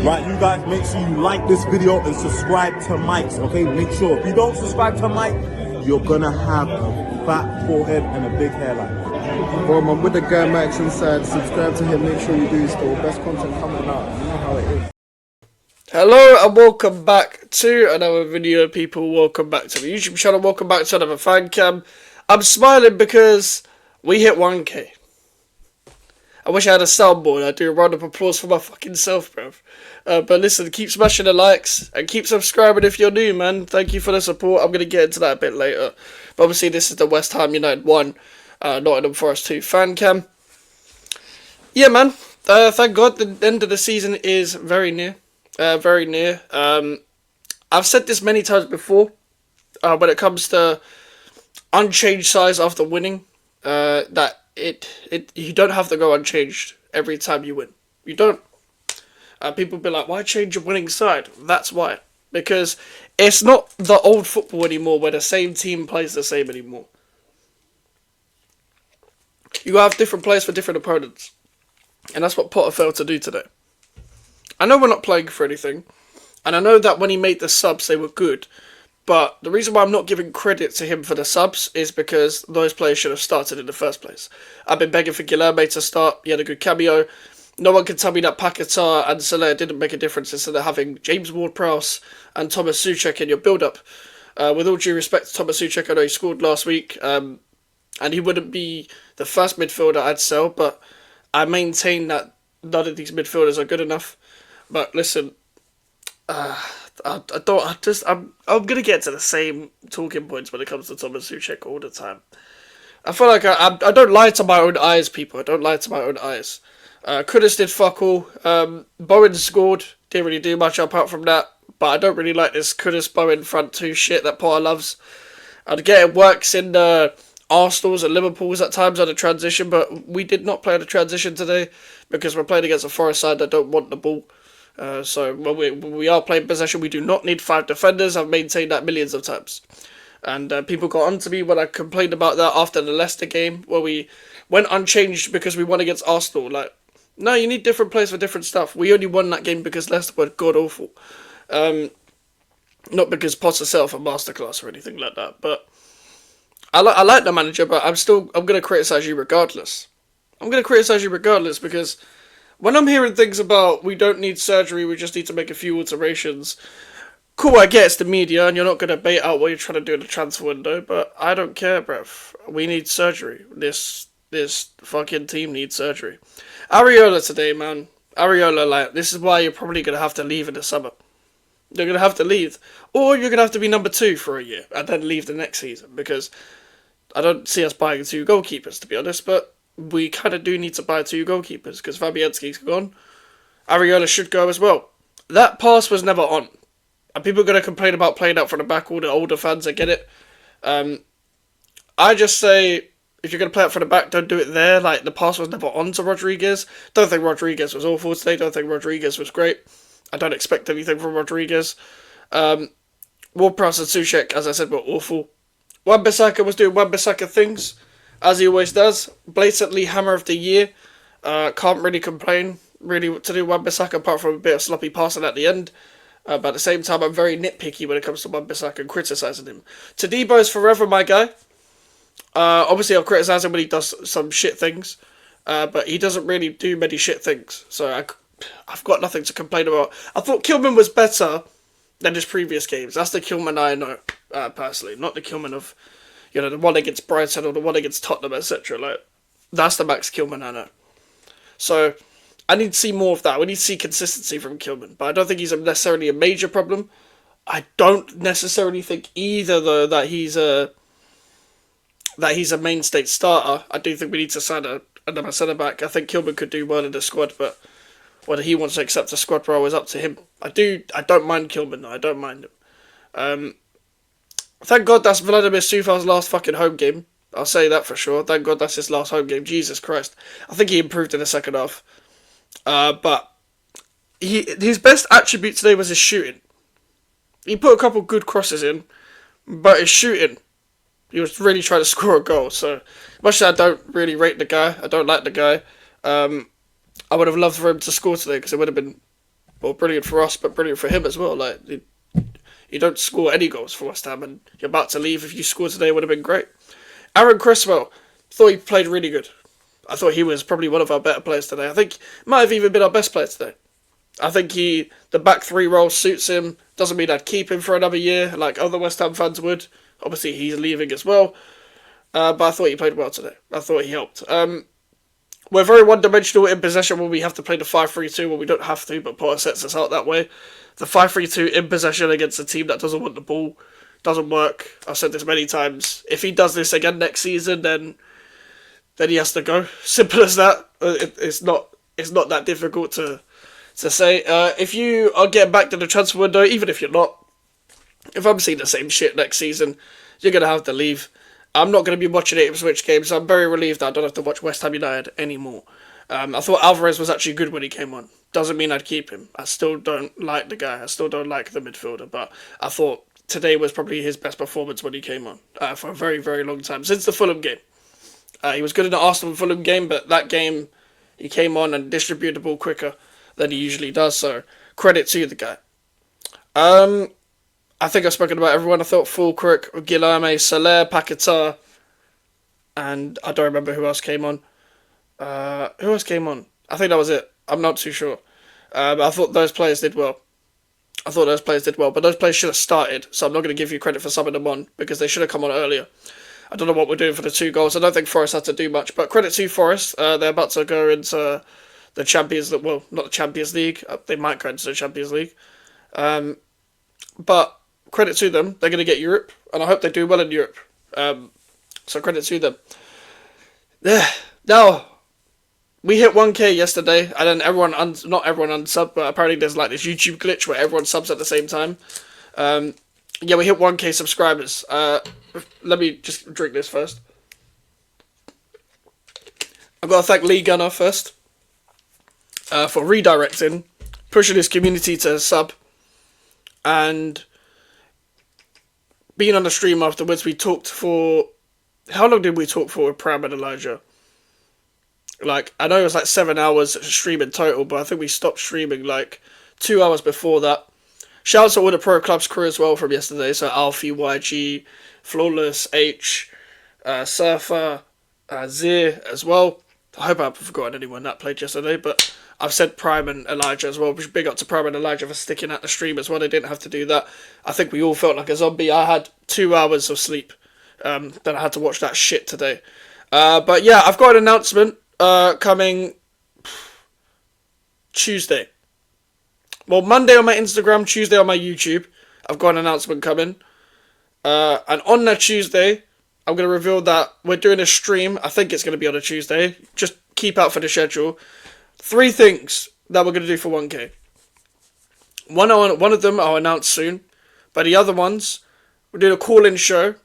Right, you guys, make sure you like this video and subscribe to Mike's, okay? Make sure. If you don't subscribe to Mike, you're gonna have a fat forehead and a big hairline. Boom, I'm with the guy Max inside. Subscribe to him, make sure you do still. Best content coming out. You know how it is. Hello and welcome back to another video, people. Welcome back to the YouTube channel. Welcome back to another fan cam. I'm smiling because we hit 1k. I wish I had a soundboard. I'd do a round of applause for my fucking self, bruv. But listen, keep smashing the likes and keep subscribing if you're new, man. Thank you for the support. I'm going to get into that a bit later. But obviously, this is the West Ham United 1, Nottingham Forest 2 fan cam. Yeah, man. Thank God the end of the season is very near. Very near. I've said this many times before. When it comes to unchanged size after winning, that you don't have to go unchanged every time you win. You don't. People be like, why change your winning side? That's why. Because it's not the old football anymore where the same team plays the same anymore. You have different players for different opponents. And that's what Potter failed to do today. I know we're not playing for anything. And I know that when he made the subs, they were good. But the reason why I'm not giving credit to him for the subs is because those players should have started in the first place. I've been begging for Guilherme to start. He had a good cameo. No one can tell me that Paquetá and Soler didn't make a difference instead of having James Ward-Prowse and Thomas Souček in your build-up. With all due respect to Thomas Souček, I know he scored last week. And he wouldn't be the first midfielder I'd sell. But I maintain that none of these midfielders are good enough. But listen, I'm gonna get to the same talking points when it comes to Thomas Souček all the time. I feel like I don't lie to my own eyes, people. I don't lie to my own eyes. Kudus did fuck all. Bowen scored. Didn't really do much apart from that. But I don't really like this Kudus Bowen front two shit that Potter loves. I'd get it works in the Arsenal's and Liverpool's at times on the transition, but we did not play the transition today because we're playing against a Forest side that don't want the ball. So when we are playing possession, we do not need 5 defenders. I've maintained that millions of times. And people got on to me when I complained about that after the Leicester game, where we went unchanged because we won against Arsenal. Like, no, you need different players for different stuff. We only won that game because Leicester were god-awful. Not because Potter set off a masterclass or anything like that. But I like the manager, but I'm going to criticise you regardless. I'm going to criticise you regardless because when I'm hearing things about we don't need surgery, we just need to make a few alterations. Cool, I get it's the media and you're not going to bait out what you're trying to do in the transfer window, but I don't care, bruv. We need surgery. This fucking team needs surgery. Areola today, man. Areola, like, this is why you're probably going to have to leave in the summer. You're going to have to leave. Or you're going to have to be number 2 for a year and then leave the next season because I don't see us buying 2 goalkeepers, to be honest, but we kind of do need to buy 2 goalkeepers because Fabianski's gone. Areola should go as well. That pass was never on. And people are going to complain about playing out from the back, all the older fans, I get it. I just say, if you're going to play out from the back, don't do it there. Like, the pass was never on to Rodriguez. Don't think Rodriguez was awful today. Don't think Rodriguez was great. I don't expect anything from Rodriguez. Ward-Prowse and Souček, as I said, were awful. Wan-Bissaka was doing Wan-Bissaka things, as he always does. Blatantly hammer of the year. Can't really complain, really, to do Wan-Bissaka, apart from a bit of sloppy passing at the end. But at the same time, I'm very nitpicky when it comes to Wan-Bissaka and criticising him. Todibo is forever my guy. Obviously, I'll criticise him when he does some shit things. But he doesn't really do many shit things. So I've got nothing to complain about. I thought Kilman was better than his previous games. That's the Kilman I know, personally. Not the Kilman of, the one against Brighton or the one against Tottenham, etc. Like, that's the Max Kilman I know. So I need to see more of that. We need to see consistency from Kilman. But I don't think he's necessarily a major problem. I don't necessarily think either, though, that he's a mainstay starter. I do think we need to sign another centre-back. I think Kilman could do well in the squad, but whether he wants to accept a squad role is up to him. I don't mind Kilman, though. I don't mind him. Thank God that's Vladimir Suval's last fucking home game. I'll say that for sure. Thank God that's his last home game. Jesus Christ. I think he improved in the second half. But his best attribute today was his shooting. He put a couple good crosses in, but his shooting, he was really trying to score a goal. So, much as I don't really rate the guy, I don't like the guy, I would have loved for him to score today because it would have been Well, brilliant for us, but brilliant for him as well. Like, you don't score any goals for West Ham, and you're about to leave. If you scored today, it would have been great. Aaron Cresswell, thought he played really good. I thought he was probably one of our better players today. I think might have even been our best player today. I think the back three role suits him. Doesn't mean I'd keep him for another year like other West Ham fans would. Obviously, he's leaving as well. But I thought he played well today. I thought he helped. We're very one-dimensional in possession when we have to play the 5-3-2 when we don't have to, but Potter sets us out that way. The 5-3-2 in possession against a team that doesn't want the ball doesn't work. I've said this many times. If he does this again next season, then he has to go. Simple as that. It's not that difficult to say. If you are getting back to the transfer window, even if you're not, if I'm seeing the same shit next season, you're going to have to leave. I'm not going to be watching it Ipswich games, so I'm very relieved that I don't have to watch West Ham United anymore. I thought Alvarez was actually good when he came on. Doesn't mean I'd keep him. I still don't like the guy. I still don't like the midfielder, but I thought today was probably his best performance when he came on for a very, very long time, since the Fulham game. He was good in the Arsenal-Fulham game, but that game he came on and distributed the ball quicker than he usually does, so credit to the guy. I think I've spoken about everyone. I thought Fulkirk, Guilherme, Soler, Paquetá, and I don't remember who else came on. Who else came on? I think that was it. I'm not too sure. But I thought those players did well. But those players should have started, so I'm not going to give you credit for subbing them on, because they should have come on earlier. I don't know what we're doing for the 2 goals. I don't think Forest had to do much, but credit to Forest. They're about to go into the Champions League. Well, not the Champions League. They might go into the Champions League. But credit to them. They're going to get Europe, and I hope they do well in Europe. So credit to them. Yeah. Now, we hit 1K yesterday, and then not everyone unsubbed, but apparently there's like this YouTube glitch where everyone subs at the same time. Yeah, we hit 1K subscribers. Let me just drink this first. I've got to thank Lee Gunner first for redirecting, pushing his community to sub, and being on the stream afterwards. We talked for... How long did we talk for with Pram and Elijah? Like, I know it was like 7 hours stream in total, but I think we stopped streaming like 2 hours before that. Shout out to all the Pro Clubs crew as well from yesterday. So Alfie, YG, Flawless, H, Surfer, Zir as well. I hope I haven't forgotten anyone that played yesterday, but I've said Prime and Elijah as well. Big up to Prime and Elijah for sticking at the stream as well. They didn't have to do that. I think we all felt like a zombie. I had 2 hours of sleep. Then I had to watch that shit today. But yeah, I've got an announcement coming Tuesday. Well, Monday on my Instagram, Tuesday on my YouTube. I've got an announcement coming. And on that Tuesday, I'm going to reveal that we're doing a stream. I think it's going to be on a Tuesday. Just keep out for the schedule. 3 things that we're going to do for 1K. One of them I'll announce soon. But the other ones, we're doing a call-in show.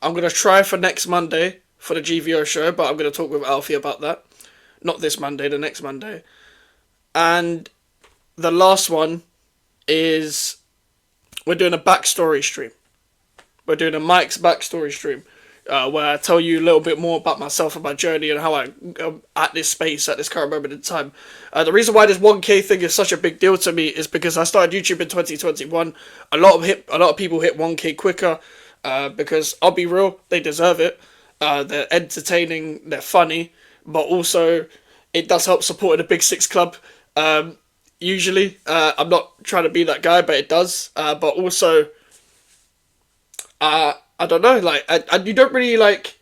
I'm going to try for next Monday for the GVO show, but I'm going to talk with Alfie about that. Not this Monday, the next Monday. And the last one is we're doing a backstory stream. We're doing a Mike's backstory stream where I tell you a little bit more about myself and my journey and how I am at this space at this current moment in time. The reason why this 1K thing is such a big deal to me is because I started YouTube in 2021. A lot of people hit 1K quicker because I'll be real, they deserve it. They're entertaining, they're funny, but also it does help supporting a Big Six club. Usually, I'm not trying to be that guy, but it does. But also, I don't know, like, you don't really, like,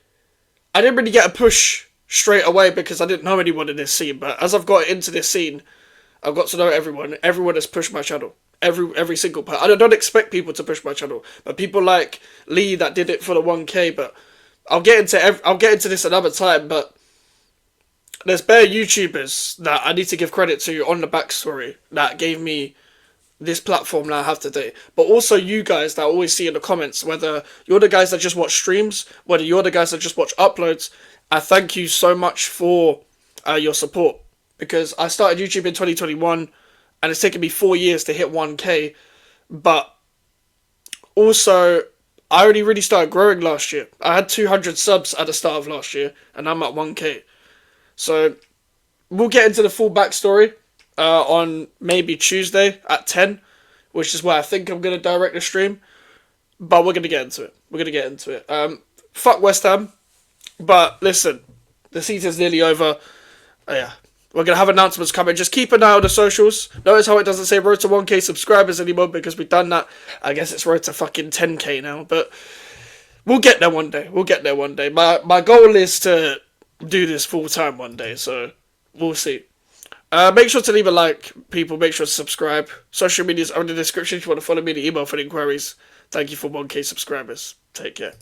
I didn't really get a push straight away because I didn't know anyone in this scene, but as I've got into this scene, I've got to know everyone. Everyone has pushed my channel. Every single part. I don't expect people to push my channel, but people like Lee that did it for the 1K, but I'll get into this another time, but there's bare YouTubers that I need to give credit to on the backstory that gave me this platform that I have today. But also you guys that I always see in the comments, whether you're the guys that just watch streams, whether you're the guys that just watch uploads, I thank you so much for your support. Because I started YouTube in 2021 and it's taken me 4 years to hit 1K. But also, I only really started growing last year. I had 200 subs at the start of last year and I'm at 1K. So, we'll get into the full backstory on maybe Tuesday at 10, which is where I think I'm going to direct the stream. But we're going to get into it. Fuck West Ham. But listen, the season's nearly over. Yeah. We're going to have announcements coming. Just keep an eye on the socials. Notice how it doesn't say road to 1k subscribers anymore because we've done that. I guess it's road to fucking 10k now. But we'll get there one day. My goal is to do this full time one day. So we'll see. Make sure to leave a like, people. Make sure to subscribe. Social medias are in the description if you want to follow me. The email for inquiries. Thank you for 1k subscribers. Take care.